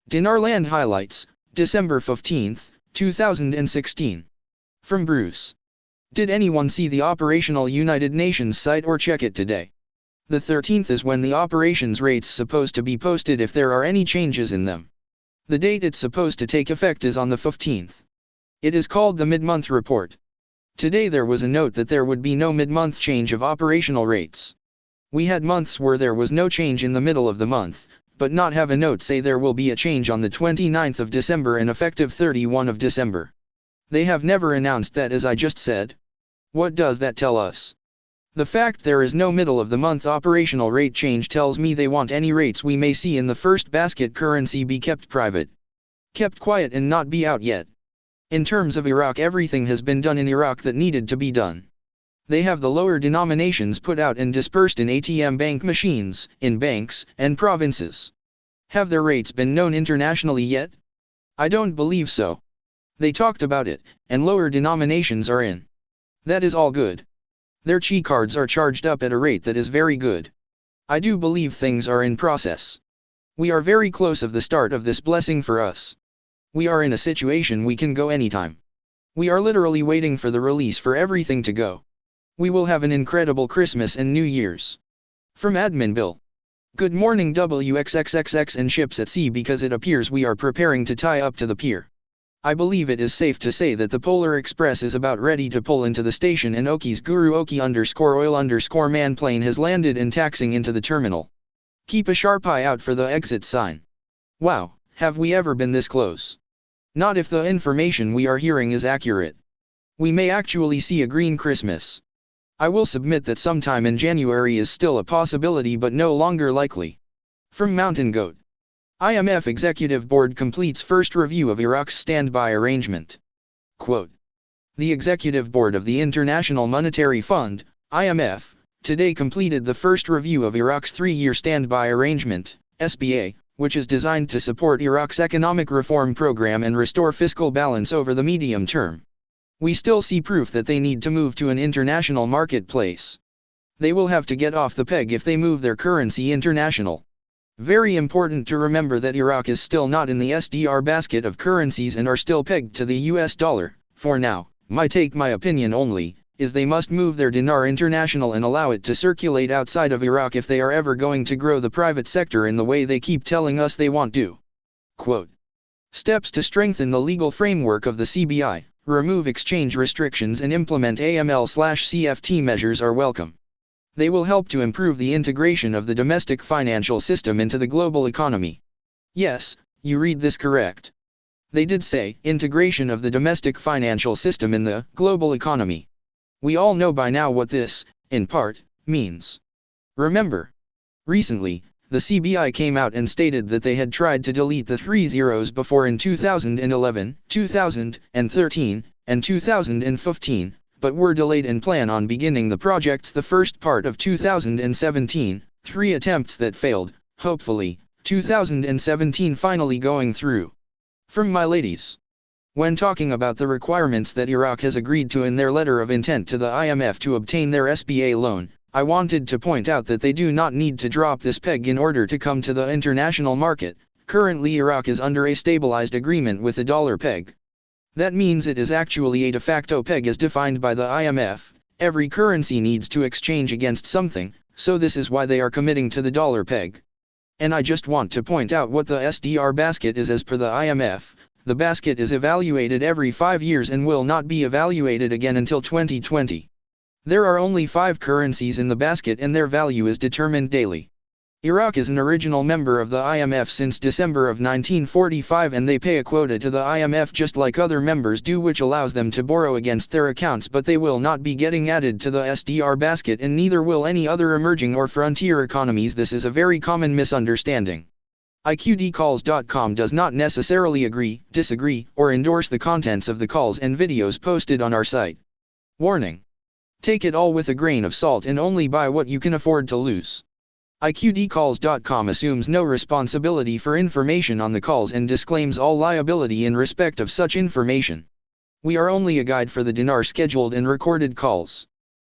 Dinarland highlights, December 15, 2016. From Bruce. Did anyone see the operational United Nations site or check it today? The 13th is when the operations rate's supposed to be posted if there are any changes in them. The date it's supposed to take effect is on the 15th. It is called the mid-month report. Today there was a note that there would be no mid-month change of operational rates. We had months where there was no change in the middle of the month, but not have a note say there will be a change on the 29th of December and effective 31 of December. They have never announced that, as I just said. What does that tell us? The fact there is no middle of the month operational rate change tells me they want any rates we may see in the first basket currency be kept private. Kept quiet and not be out yet. In terms of Iraq, everything has been done in Iraq that needed to be done. They have the lower denominations put out and dispersed in ATM bank machines, in banks, and provinces. Have their rates been known internationally yet? I don't believe so. They talked about it, and lower denominations are in. That is all good. Their Chi cards are charged up at a rate that is very good. I do believe things are in process. We are very close of the start of this blessing for us. We are in a situation we can go anytime. We are literally waiting for the release for everything to go. We will have an incredible Christmas and New Year's. From ADMINBILL. Good morning WXXXX and ships at sea, because it appears we are preparing to tie up to the pier. I believe it is safe to say that the Polar Express is about ready to pull into the station and Oki's Guru Oki_oil_man plane has landed and taxiing into the terminal. Keep a sharp eye out for the exit sign. Wow, have we ever been this close? Not if the information we are hearing is accurate. We may actually see a green Christmas. I will submit that sometime in January is still a possibility but no longer likely. From Mountain Goat. IMF Executive Board completes first review of Iraq's standby arrangement. Quote. The Executive Board of the International Monetary Fund, IMF, today completed the first review of Iraq's three-year standby arrangement, SBA, which is designed to support Iraq's economic reform program and restore fiscal balance over the medium term. We still see proof that they need to move to an international marketplace. They will have to get off the peg if they move their currency international. Very important to remember that Iraq is still not in the SDR basket of currencies and are still pegged to the US dollar. For now, my opinion only, is they must move their dinar international and allow it to circulate outside of Iraq if they are ever going to grow the private sector in the way they keep telling us they want to. Quote. Steps to strengthen the legal framework of the CBI, remove exchange restrictions and implement AML/CFT measures are welcome. They will help to improve the integration of the domestic financial system into the global economy. Yes, you read this correct. They did say integration of the domestic financial system in the global economy. We all know by now what this, in part, means. Remember, recently, the CBI came out and stated that they had tried to delete the 3 zeros before in 2011, 2013, and 2015, but were delayed and plan on beginning the projects the first part of 2017, 3 attempts that failed, hopefully, 2017 finally going through. From my ladies. When talking about the requirements that Iraq has agreed to in their letter of intent to the IMF to obtain their SBA loan, I wanted to point out that they do not need to drop this peg in order to come to the international market. Currently Iraq is under a stabilized agreement with the dollar peg. That means it is actually a de facto peg as defined by the IMF. Every currency needs to exchange against something, so this is why they are committing to the dollar peg. And I just want to point out what the SDR basket is as per the IMF. The basket is evaluated every 5 years and will not be evaluated again until 2020. There are only 5 currencies in the basket and their value is determined daily. Iraq is an original member of the IMF since December of 1945 and they pay a quota to the IMF just like other members do, which allows them to borrow against their accounts, but they will not be getting added to the SDR basket and neither will any other emerging or frontier economies. This is a very common misunderstanding. IQDcalls.com does not necessarily agree, disagree, or endorse the contents of the calls and videos posted on our site. Warning. Take it all with a grain of salt and only buy what you can afford to lose. IQDcalls.com assumes no responsibility for information on the calls and disclaims all liability in respect of such information. We are only a guide for the dinar scheduled and recorded calls.